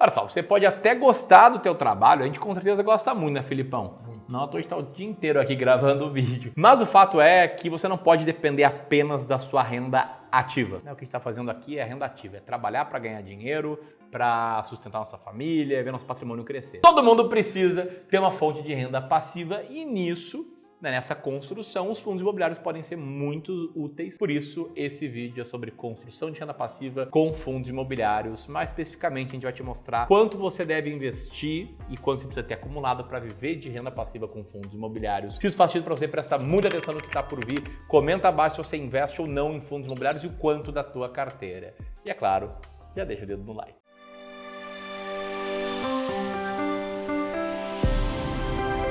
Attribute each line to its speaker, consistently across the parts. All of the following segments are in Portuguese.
Speaker 1: Olha só, você pode até gostar do teu trabalho, a gente com certeza gosta muito, né, Filipão? Não, a gente está o dia inteiro aqui gravando o vídeo. Mas o fato é que você não pode depender apenas da sua renda ativa. O que a gente está fazendo aqui é renda ativa, é trabalhar para ganhar dinheiro, para sustentar nossa família, ver nosso patrimônio crescer. Todo mundo precisa ter uma fonte de renda passiva e nisso, nessa construção, os fundos imobiliários podem ser muito úteis. Por isso, esse vídeo é sobre construção de renda passiva com fundos imobiliários. Mais especificamente, a gente vai te mostrar quanto você deve investir e quanto você precisa ter acumulado para viver de renda passiva com fundos imobiliários. Se isso faz sentido para você, presta muita atenção no que está por vir. Comenta abaixo se você investe ou não em fundos imobiliários e o quanto da tua carteira. E é claro, já deixa o dedo no like.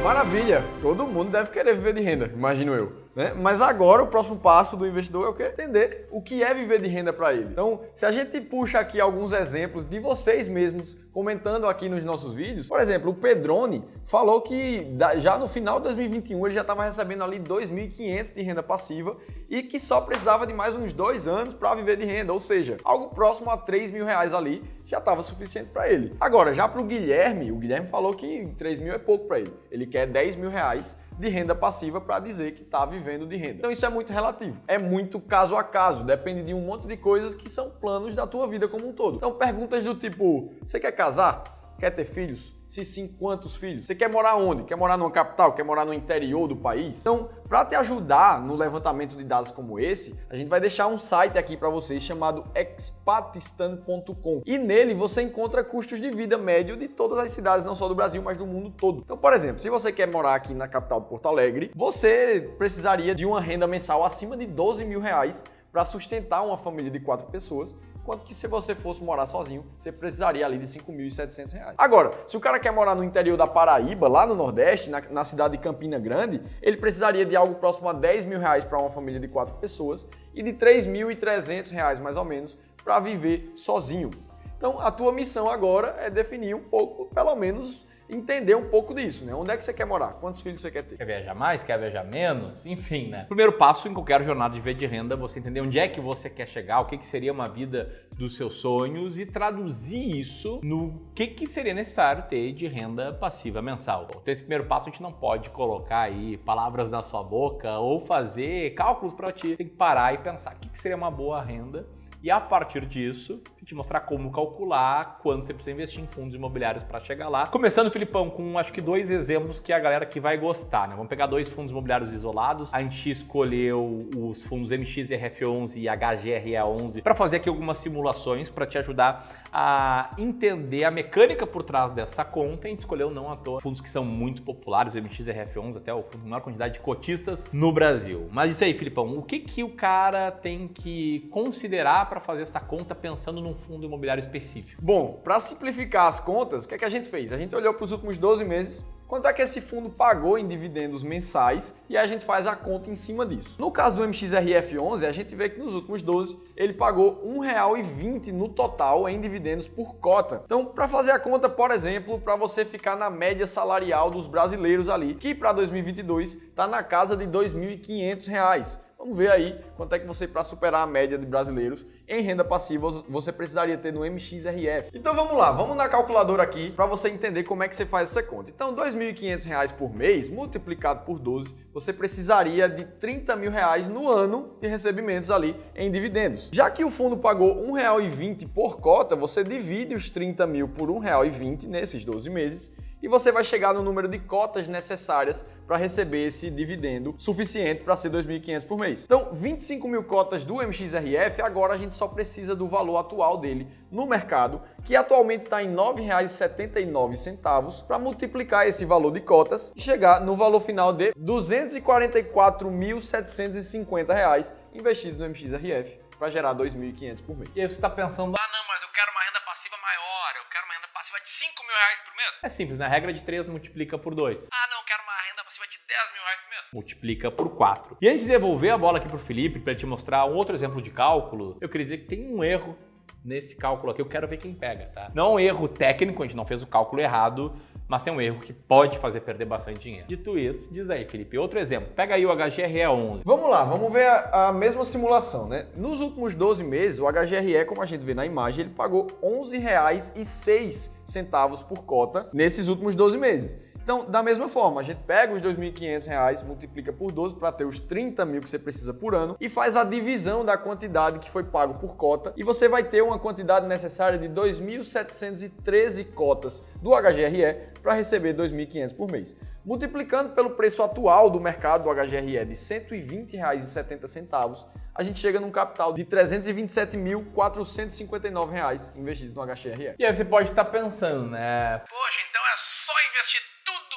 Speaker 2: Maravilha! Todo mundo deve querer viver de renda, imagino eu, né? Mas agora o próximo passo do investidor é o quê? Entender o que é viver de renda para ele. Então, se a gente puxa aqui alguns exemplos de vocês mesmos comentando aqui nos nossos vídeos, por exemplo, o Pedrone falou que já no final de 2021 ele já estava recebendo ali 2.500 de renda passiva e que só precisava de mais uns 2 anos para viver de renda, ou seja, algo próximo a 3 mil reais ali já estava suficiente para ele. Agora, já para o Guilherme falou que 3 mil é pouco para ele. Ele quer 10 mil reais de renda passiva para dizer que está vivendo de renda. Então isso é muito relativo, é muito caso a caso, depende de um monte de coisas que são planos da tua vida como um todo. Então perguntas do tipo, você quer casar? Quer ter filhos? Se sim, quantos filhos? Você quer morar onde? Quer morar numa capital? Quer morar no interior do país? Então, para te ajudar no levantamento de dados como esse, a gente vai deixar um site aqui para vocês chamado expatistan.com e nele você encontra custos de vida médio de todas as cidades, não só do Brasil, mas do mundo todo. Então, por exemplo, se você quer morar aqui na capital de Porto Alegre, você precisaria de uma renda mensal acima de 12 mil reais para sustentar uma família de 4 pessoas, enquanto que se você fosse morar sozinho, você precisaria ali de 5.700 reais. Agora, se o cara quer morar no interior da Paraíba, lá no Nordeste, na cidade de Campina Grande, ele precisaria de algo próximo a 10 mil reais para uma família de 4 pessoas e de 3.300 reais, mais ou menos, para viver sozinho. Então, a tua missão agora é definir um pouco, pelo menos, entender um pouco disso, né? Onde é que você quer morar? Quantos filhos você quer ter?
Speaker 1: Quer viajar mais? Quer viajar menos? Enfim, né? Primeiro passo em qualquer jornada de viver de renda, você entender onde é que você quer chegar, o que seria uma vida dos seus sonhos e traduzir isso no que seria necessário ter de renda passiva mensal. Então, esse primeiro passo a gente não pode colocar aí palavras na sua boca ou fazer cálculos para ti. Tem que parar e pensar o que seria uma boa renda. E a partir disso, te mostrar como calcular quanto você precisa investir em fundos imobiliários para chegar lá. Começando, Filipão, com acho que 2 exemplos que a galera aqui vai gostar, né? Vamos pegar 2 fundos imobiliários isolados. A gente escolheu os fundos MXRF11 e HGRE11 para fazer aqui algumas simulações para te ajudar a entender a mecânica por trás dessa conta. A gente escolheu não à toa fundos que são muito populares, MXRF11 até o fundo com maior quantidade de cotistas no Brasil. Mas isso aí, Filipão, o que o cara tem que considerar para fazer essa conta pensando num fundo imobiliário específico?
Speaker 2: Bom, para simplificar as contas, o que é que a gente fez? A gente olhou para os últimos 12 meses, quanto é que esse fundo pagou em dividendos mensais e a gente faz a conta em cima disso. No caso do MXRF11, a gente vê que nos últimos 12 ele pagou R$ 1,20 no total em dividendos por cota. Então, para fazer a conta, por exemplo, para você ficar na média salarial dos brasileiros ali, que para 2022 está na casa de R$ 2.500. Vamos ver aí quanto é que você, para superar a média de brasileiros em renda passiva, você precisaria ter no MXRF. Então vamos lá, vamos na calculadora aqui para você entender como é que você faz essa conta. Então R$ 2.500 por mês, multiplicado por 12, você precisaria de R$ 30 mil no ano de recebimentos ali em dividendos. Já que o fundo pagou R$ 1,20 por cota, você divide os 30 mil por R$ 1,20 nesses 12 meses e você vai chegar no número de cotas necessárias para receber esse dividendo suficiente para ser R$ 2.500 por mês. Então, 25 mil cotas do MXRF, agora a gente só precisa do valor atual dele no mercado, que atualmente está em R$ 9,79, para multiplicar esse valor de cotas e chegar no valor final de R$ 244.750 investidos no MXRF para gerar R$ 2.500 por mês.
Speaker 1: E aí você está pensando, não, mas eu quero uma renda passiva maior, eu quero uma renda passiva de R$ 5 mil por mês. É simples, né? A regra de 3 multiplica por 2.
Speaker 3: Não, eu quero uma renda passiva de R$ 10 mil por mês.
Speaker 1: Multiplica por 4. E antes de devolver a bola aqui pro Felipe para te mostrar um outro exemplo de cálculo, eu queria dizer que tem um erro nesse cálculo aqui, eu quero ver quem pega, tá? Não é um erro técnico, a gente não fez o cálculo errado, mas tem um erro que pode fazer perder bastante dinheiro. Dito isso, diz aí, Felipe, outro exemplo. Pega aí o HGRE11.
Speaker 2: Vamos lá, vamos ver a mesma simulação, né? Nos últimos 12 meses, o HGRE, como a gente vê na imagem, ele pagou R$ 11,06 centavos por cota nesses últimos 12 meses. Então, da mesma forma, a gente pega os R$ 2.500, multiplica por 12 para ter os 30 mil que você precisa por ano e faz a divisão da quantidade que foi pago por cota e você vai ter uma quantidade necessária de 2.713 cotas do HGRE para receber R$ 2.500 por mês. Multiplicando pelo preço atual do mercado do HGRE de R$ 120,70, a gente chega num capital de R$ 327.459 investidos no HGRE.
Speaker 1: E aí você pode estar pensando, né?
Speaker 3: Poxa, então é só investir tudo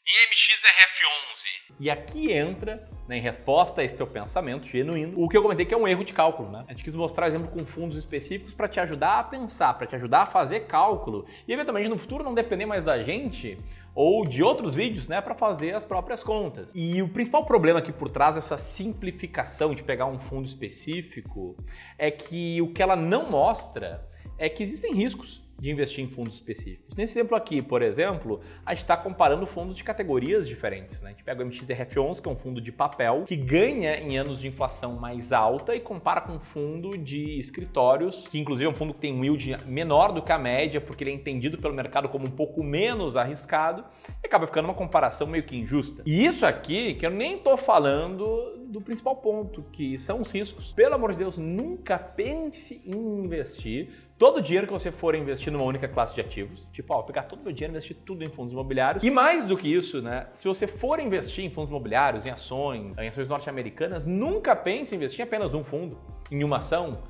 Speaker 3: em MXRF11.
Speaker 1: E aqui entra, né, em resposta a esse teu pensamento genuíno, o que eu comentei que é um erro de cálculo, né? A gente quis mostrar exemplo com fundos específicos para te ajudar a pensar, para te ajudar a fazer cálculo e eventualmente no futuro não depender mais da gente ou de outros vídeos, né, para fazer as próprias contas. E o principal problema aqui por trás dessa simplificação de pegar um fundo específico é que o que ela não mostra é que existem riscos de investir em fundos específicos. Nesse exemplo aqui, por exemplo, a gente está comparando fundos de categorias diferentes, né? A gente pega o MXRF11, que é um fundo de papel, que ganha em anos de inflação mais alta e compara com um fundo de escritórios, que inclusive é um fundo que tem um yield menor do que a média, porque ele é entendido pelo mercado como um pouco menos arriscado, e acaba ficando uma comparação meio que injusta. E isso aqui, que eu nem estou falando do principal ponto, que são os riscos. Pelo amor de Deus, nunca pense em investir todo o dinheiro que você for investir numa única classe de ativos, tipo, ó, pegar todo o meu dinheiro e investir tudo em fundos imobiliários. E mais do que isso, né, se você for investir em fundos imobiliários, em ações norte-americanas, nunca pense em investir em apenas um fundo, em uma ação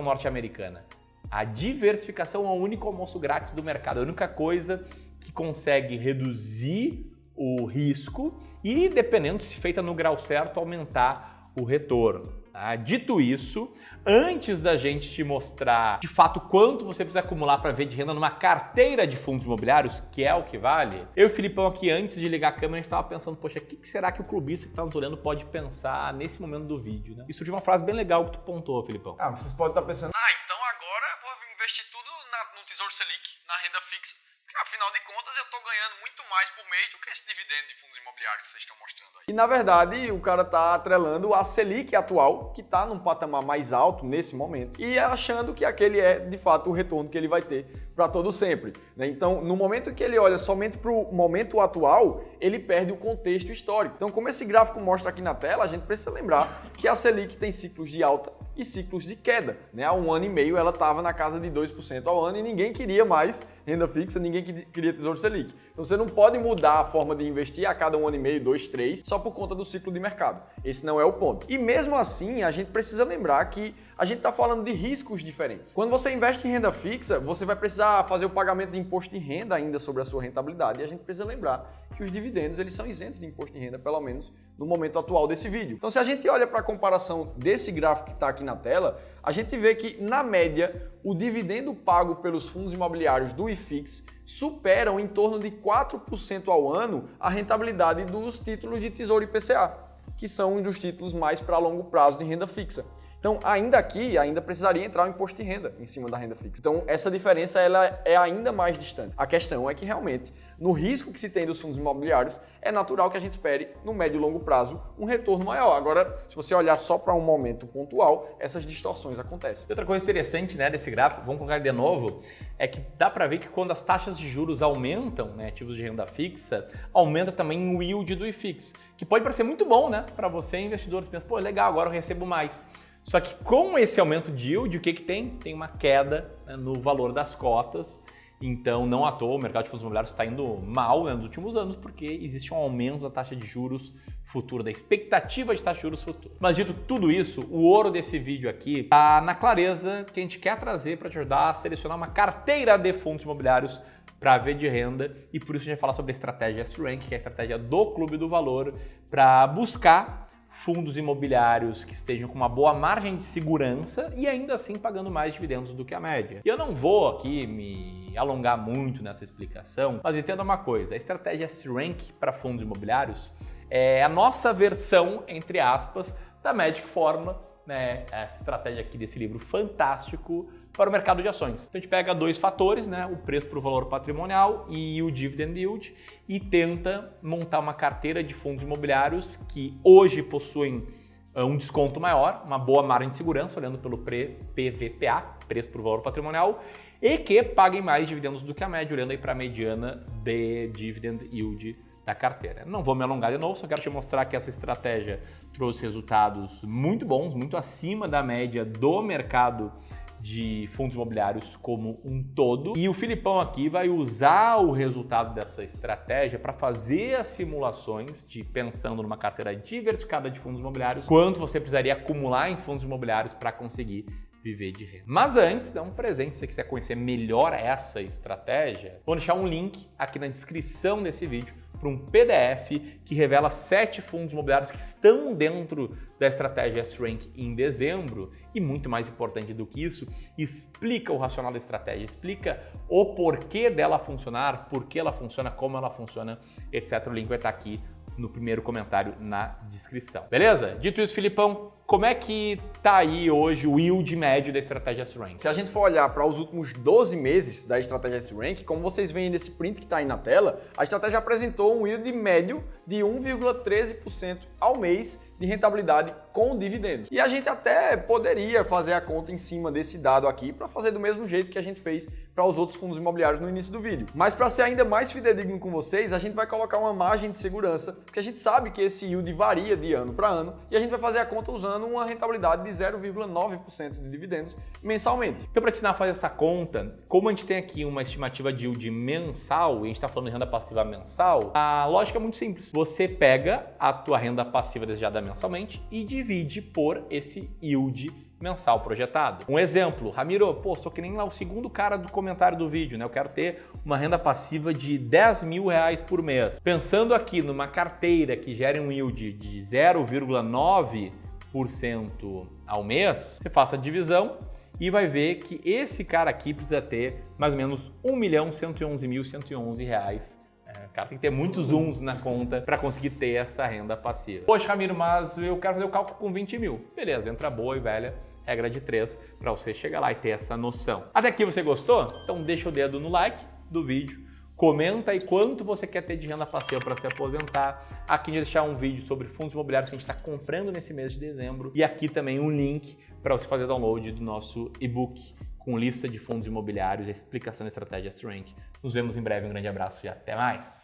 Speaker 1: norte-americana. A diversificação é o único almoço grátis do mercado, a única coisa que consegue reduzir o risco e, dependendo se feita no grau certo, aumentar o retorno. Tá? Dito isso, antes da gente te mostrar de fato quanto você precisa acumular para ver de renda numa carteira de fundos imobiliários, que é o que vale, eu e o Filipão aqui, antes de ligar a câmera, a gente estava pensando, poxa, o que será que o clubista que está nos olhando pode pensar nesse momento do vídeo, né? E surgiu uma frase bem legal que tu pontuou, Filipão.
Speaker 2: Vocês podem estar pensando,
Speaker 3: Então agora eu vou investir tudo no Tesouro Selic, na renda fixa. Porque afinal de contas eu tô ganhando muito mais por mês do que esse dividendo de fundos imobiliários que vocês estão mostrando aí.
Speaker 2: e na verdade o cara tá atrelando a Selic atual, que tá num patamar mais alto nesse momento, e achando que aquele é de fato o retorno que ele vai ter para todo sempre, né? Então, no momento que ele olha somente para o momento atual, ele perde o contexto histórico. Então, como esse gráfico mostra aqui na tela, a gente precisa lembrar que a Selic tem ciclos de alta e ciclos de queda, né? Há um ano e meio ela estava na casa de 2% ao ano e ninguém queria mais renda fixa, ninguém queria Tesouro Selic. Então você não pode mudar a forma de investir a cada um ano e meio, 2, 3, só por conta do ciclo de mercado. Esse não é o ponto. E mesmo assim, a gente precisa lembrar que a gente está falando de riscos diferentes. Quando você investe em renda fixa, você vai precisar fazer o pagamento de imposto de renda ainda sobre a sua rentabilidade. E a gente precisa lembrar que os dividendos eles são isentos de imposto de renda, pelo menos no momento atual desse vídeo. Então, se a gente olha para a comparação desse gráfico que está aqui na tela, a gente vê que, na média, o dividendo pago pelos fundos imobiliários do IFIX superam em torno de 4% ao ano a rentabilidade dos títulos de Tesouro IPCA, que são um dos títulos mais para longo prazo de renda fixa. Então, ainda precisaria entrar o imposto de renda em cima da renda fixa. Então, essa diferença ela é ainda mais distante. A questão é que, realmente, no risco que se tem dos fundos imobiliários, é natural que a gente espere, no médio e longo prazo, um retorno maior. Agora, se você olhar só para um momento pontual, essas distorções acontecem.
Speaker 1: E outra coisa interessante, né, desse gráfico, vamos colocar ele de novo, é que dá para ver que quando as taxas de juros aumentam, né, ativos de renda fixa, aumenta também o yield do IFIX, que pode parecer muito bom, né, para você, investidor, você pensa, pô, legal, agora eu recebo mais. Só que com esse aumento de yield, o que tem? Tem uma queda, né, no valor das cotas. Então, não à toa, o mercado de fundos imobiliários está indo mal, né, nos últimos anos, porque existe um aumento da taxa de juros futura, da expectativa de taxa de juros futura. Mas dito tudo isso, o ouro desse vídeo aqui está na clareza que a gente quer trazer para te ajudar a selecionar uma carteira de fundos imobiliários para ver de renda, e por isso a gente vai falar sobre a estratégia S-Rank, que é a estratégia do Clube do Valor, para buscar fundos imobiliários que estejam com uma boa margem de segurança e ainda assim pagando mais dividendos do que a média. E eu não vou aqui me alongar muito nessa explicação, mas entenda uma coisa, a estratégia S-Rank para fundos imobiliários é a nossa versão, entre aspas, da Magic Fórmula, né? Essa estratégia aqui desse livro fantástico para o mercado de ações. Então a gente pega dois fatores, né? O preço por valor patrimonial e o dividend yield, e tenta montar uma carteira de fundos imobiliários que hoje possuem um desconto maior, uma boa margem de segurança, olhando pelo PVPA, preço por valor patrimonial, e que paguem mais dividendos do que a média, olhando aí para a mediana de dividend yield da carteira. Não vou me alongar de novo, só quero te mostrar que essa estratégia trouxe resultados muito bons, muito acima da média do mercado de fundos imobiliários como um todo. E o Filipão aqui vai usar o resultado dessa estratégia para fazer as simulações de pensando numa carteira diversificada de fundos imobiliários, quanto você precisaria acumular em fundos imobiliários para conseguir viver de renda. Mas antes, dá um presente se você quiser conhecer melhor essa estratégia. Vou deixar um link aqui na descrição desse vídeo para um PDF que revela 7 fundos imobiliários que estão dentro da estratégia S-Rank em dezembro e, muito mais importante do que isso, explica o racional da estratégia, explica o porquê dela funcionar, por que ela funciona, como ela funciona, etc. O link vai estar aqui no primeiro comentário na descrição. Beleza? Dito isso, Filipão, como é que tá aí hoje o yield médio da estratégia S-Rank?
Speaker 2: Se a gente for olhar para os últimos 12 meses da estratégia S-Rank, como vocês veem nesse print que está aí na tela, a estratégia apresentou um yield médio de 1,13% ao mês de rentabilidade com dividendos. E a gente até poderia fazer a conta em cima desse dado aqui para fazer do mesmo jeito que a gente fez para os outros fundos imobiliários no início do vídeo. Mas para ser ainda mais fidedigno com vocês, a gente vai colocar uma margem de segurança, porque a gente sabe que esse yield varia de ano para ano e a gente vai fazer a conta usando uma rentabilidade de 0,9% de dividendos mensalmente.
Speaker 1: Então, para te ensinar a fazer essa conta, como a gente tem aqui uma estimativa de yield mensal e a gente está falando de renda passiva mensal, a lógica é muito simples. Você pega a tua renda passiva desejada mensalmente e divide por esse yield mensal projetado. Um exemplo, Ramiro, pô, sou que nem lá o segundo cara do comentário do vídeo, né? Eu quero ter uma renda passiva de 10 mil reais por mês. Pensando aqui numa carteira que gere um yield de 0,9% ao mês, você faça a divisão e vai ver que esse cara aqui precisa ter mais ou menos R$1.111.111. O cara tem que ter muitos zooms na conta para conseguir ter essa renda passiva. Poxa, Ramiro, mas eu quero fazer o cálculo com 20 mil. Beleza, entra boa e velha regra de 3 para você chegar lá e ter essa noção. Até aqui você gostou? Então deixa o dedo no like do vídeo, comenta aí quanto você quer ter de renda passiva para se aposentar. Aqui a gente vai deixar um vídeo sobre fundos imobiliários que a gente está comprando nesse mês de dezembro e aqui também um link para você fazer download do nosso e-book com lista de fundos imobiliários e explicação da estratégia S-Rank. Nos vemos em breve, um grande abraço e até mais!